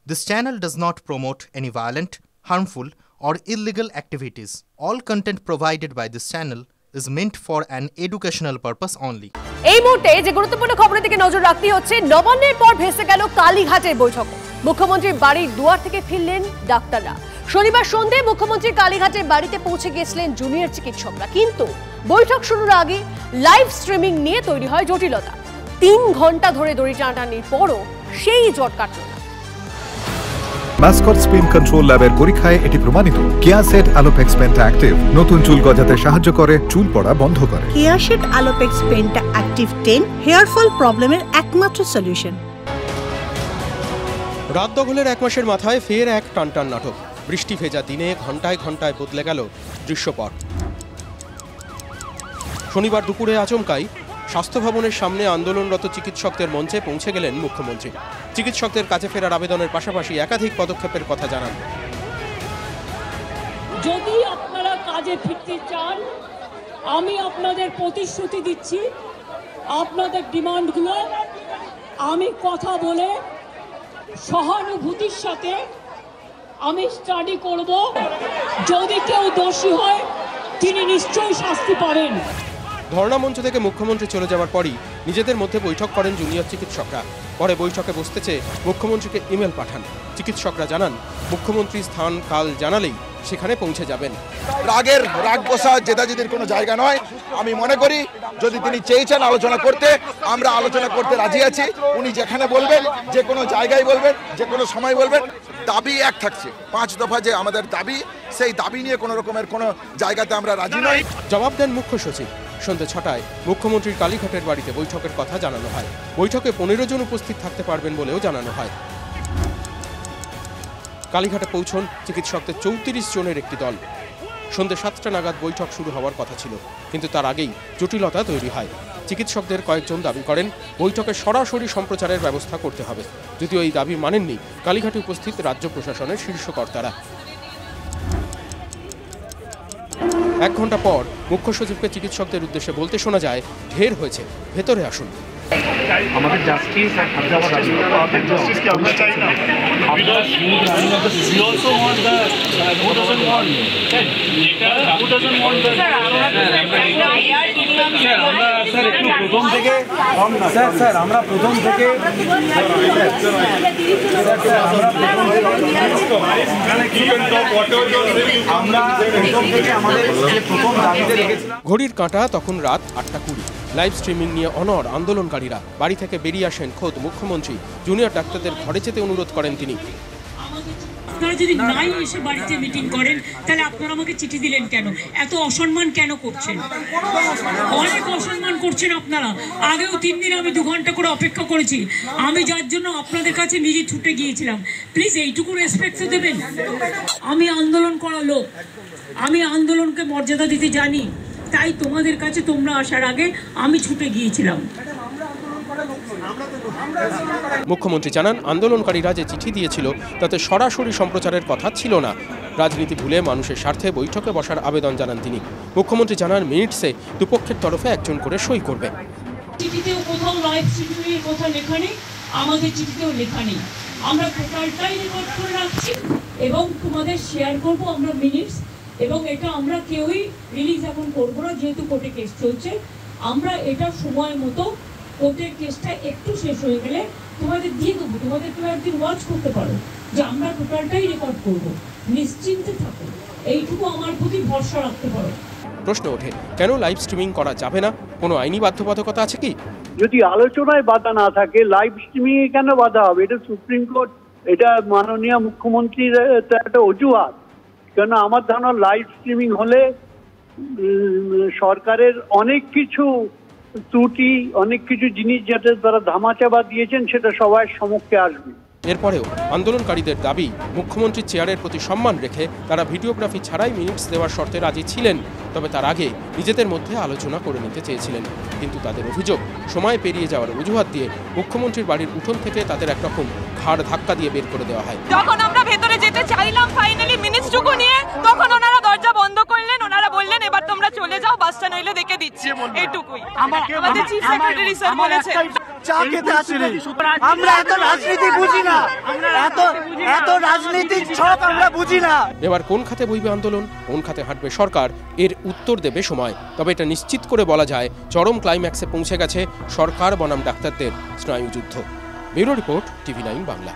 This channel does not promote any violent, harmful, or illegal activities. All content provided by this channel is meant for an educational purpose only. এই মুহূর্তে যে গুরুত্বপূর্ণ খবরের দিকে নজর রাখতে হচ্ছে, নবান্নের পর ভেসে গেল কালীঘাটের বৈঠক। মুখ্যমন্ত্রীর বাড়ির দুয়ার থেকে ফিরলেন ডাক্তাররা। শনিবার সন্ধ্যায় মুখ্যমন্ত্রী কালীঘাটের বাড়িতে পৌঁছে গিয়েছিলেন জুনিয়র চিকিৎসকরা, কিন্তু বৈঠক শুরুর আগে লাইভ স্ট্রিমিং নিয়ে তৈরি হয় জটিলতা। 3 ঘন্টা ধরে দড়ি টানাটানির পরও সেই জট কাটল না। মাসকট স্পিন কন্ট্রোল ল্যাবের পরীক্ষায় এটি প্রমাণিত। কিয়াসেট আলোপেক্স পেন্টা অ্যাক্টিভ নতুন চুল গজাতে সাহায্য করে, চুল পড়া বন্ধ করে। কিয়াসেট Alopex penta active 10 hair fall প্রবলেমের একমাত্র সলিউশন। রাত দখলের 1 মাসের মাথায় ফের এক টানটান নাটক। বৃষ্টি ভেজা দিনে ঘন্টায় ঘন্টায় বদলে গেল দৃশ্যপট। শনিবার দুপুরে আচমকাই স্বাস্থ্য ভবনের সামনে আন্দোলনরত চিকিৎসকদের মঞ্চে পৌঁছে গেলেন মুখ্যমন্ত্রী। চিকিৎসকদের কাছে ফেরার আবেদনের পাশাপাশি একাধিক পদক্ষেপের কথা জানান। যদি আপনারা কাজে ফিরতে চান, আমি আপনাদের প্রতিশ্রুতি দিচ্ছি, আপনাদের ডিমান্ডগুলো আমি কথা বলে সহানুভূতির সাথে আমি স্টাডি করব। যদি কেউ দোষী হয় তিনি নিশ্চয়ই শাস্তি পাবেন। ধর্ণা মঞ্চ থেকে মুখ্যমন্ত্রী চলে যাওয়ার পরই নিজেদের মধ্যে বৈঠক করেন জুনিয়র চিকিৎসকরা। পরে বৈঠকে বসতে চেয়ে মুখ্যমন্ত্রীকে ইমেল পাঠান। চিকিৎসকরা জানান, মুখ্যমন্ত্রী স্থান কাল জানালেই সেখানে পৌঁছে যাবেন। রাগ বসা জেদাজেদির কোনো জায়গা নয়। আমি মনে করি যদি তিনি চেয়েছেন আলোচনা করতে, আমরা আলোচনা করতে রাজি আছি। উনি যেখানে বলবেন, যে কোনো জায়গায় বলবেন, যে কোনো সময় বলবেন। দাবি এক থাকছে, 5 দফা যে আমাদের দাবি, সেই দাবি নিয়ে কোনো রকমের কোনো জায়গাতে আমরা রাজি নই। জবাব দেন মুখ্য সচিব। সন্ধ্যে 6টায় মুখ্যমন্ত্রীর কালীঘাটের বাড়িতে বৈঠকের কথা জানানো হয়। বৈঠকে 15 জন উপস্থিত থাকতে পারবেন বলেও জানানো হয়। কালীঘাটে পৌঁছন চিকিৎসকদের 34 জনের একটি দল। সন্ধ্যে 7টা নাগাদ বৈঠক শুরু হওয়ার কথা ছিল, কিন্তু তার আগেই জটিলতা তৈরি হয়। চিকিৎসকদের কয়েকজন দাবি করেন বৈঠকে সরাসরি সম্প্রচারের ব্যবস্থা করতে হবে। যদিও এই দাবি মানেননি কালীঘাটে উপস্থিত রাজ্য প্রশাসনের শীর্ষ কর্তারা। 1 ঘন্টা পর মুখ্য সচিবকে চিকিৎসকদের উদ্দেশ্যে বলতে শোনা যায়, ঢের হয়েছে, ভেতরে আসুন। আমাদের জাস্টিস আর হায়দ্রাবাদ জাস্টিসকে আমরা চাই না। প্রথম থেকে আমরা প্রথম থেকে ঘড়ির কাঁটা তখন রাত 8:20। লাইভ স্ট্রিমিং নিয়ে অনড় আন্দোলনকারীরা। বাড়ি থেকে বেরিয়ে আসেন খোদ মুখ্যমন্ত্রী। জুনিয়র ডাক্তারদের ঘরে যেতে অনুরোধ করেন তিনি। আপনারা যদি নাই এসে বাড়িতে মিটিং করেন, তাহলে আপনারা আমাকে চিঠি দিলেন কেন? এত অসম্মান কেন করছেন? অনেক অসম্মান করছেন আপনারা। আগেও 3 দিন আমি 2 ঘন্টা করে অপেক্ষা করেছি, আমি যার জন্য আপনাদের কাছে নিজে ছুটে গিয়েছিলাম। প্লিজ এইটুকু রেসপেক্ট তো দেবেন। আমি আন্দোলন করা লোক, আমি আন্দোলনকে মর্যাদা দিতে জানি, তাই তোমাদের কাছে তোমরা আসার আগে আমি ছুটে গিয়েছিলাম। মুখ্যমন্ত্রী জানান, আন্দোলনকারীরা যে চিঠি দিয়েছিল তাতে সরাসরি সম্প্রচারের কথা ছিল না। রাজনীতি ভুলে মানুষের স্বার্থে বৈঠকে বসার আবেদন জানান তিনি। মুখ্যমন্ত্রী জানান, মিনিটসে দুপক্ষের তরফে একজন করে সই করবে। চিঠিতেও কোথাও লাইভ স্ট্রিমিংয়ের কথা লেখা নেই, আমাদের চিঠিতেও লেখা নেই। আমরা টোটালটাই রেকর্ড করে রাখছি এবং তোমাদের শেয়ার করব আমরা মিনিটস। এবং এটা আমরা কেউই রিলিজ এখন করবো না, যেহেতু কোর্টে কেস চলছে। আমরা এটা সময় মতো কোর্টের কেসটা একটু শেষ হয়ে গেলে তোমাদের দিয়ে দেবো। তোমাদের কেউ একদিন ওয়াচ করতে পারো যে আমরা টোটালটাই রেকর্ড করবো, নিশ্চিন্তে থাকো। এইটুকু আমার প্রতি ভরসা রাখতে পারো। প্রশ্ন ওঠে, কেন লাইভ স্ট্রিমিং করা যাবে না? কোনো আইনি বাধ্যবাধকতা আছে কি? যদি আলোচনায় বাধা না থাকে, লাইভ স্ট্রিমিং এ কেন বাধা হবে? এটা সুপ্রিম কোর্ট, এটা মাননীয় মুখ্যমন্ত্রীর একটা অজুহাত। কেন আমার ধারণা লাইভ স্ট্রিমিং হলে সরকারের অনেক কিছু ত্রুটি, অনেক কিছু জিনিস যেটা তারা ধামাচাপা দিয়েছেন সেটা সবার সম্মুখে আসবে। এরপরেও আন্দোলনকারীদের দাবি, মুখ্যমন্ত্রীর চেয়ারের প্রতি সম্মান রেখে তারা ভিডিওগ্রাফি ছাড়াই মিনিটস দেওয়ার শর্তে রাজি ছিলেন। তবে তার আগে নিজেদের মধ্যে আলোচনা করে নিতে চেয়েছিলেন। কিন্তু তাদের অভিযোগ, সময় পেরিয়ে যাওয়ার অজুহাত দিয়ে মুখ্যমন্ত্রীর বাড়ির উঠোন থেকে তাদের একরকম ঘাড় ধাক্কা দিয়ে বের করে দেওয়া হয়। যখন আমরা ভেতরে যেতে চাইলাম ফাইনালি মিনিটসটুকু নিয়ে, তখন ওনারা দরজা বন্ধ করলেন। ওনারা বললেন, এবার তোমরা চলে যাও, বাসটা নইলে দেখে দিচ্ছি। এইটুকুই আমাদের চিফ সেক্রেটারি স্যার বলেছেন। চা খেতে আসিনি। আমরা এত রাজনীতি বুঝি না, এত রাজনীতির ছক আমরা বুঝি না। এবার কোন খাতে বইবে আন্দোলন, কোন খাতে হাঁটবে সরকার, এর উত্তর দেবে সময়। তবে এটা নিশ্চিত করে বলা যায় চরম ক্লাইম্যাক্সে পৌঁছে গেছে সরকার বনাম ডাক্তারদের স্নায়ুযুদ্ধ। Bureau report, TV9 Bangla.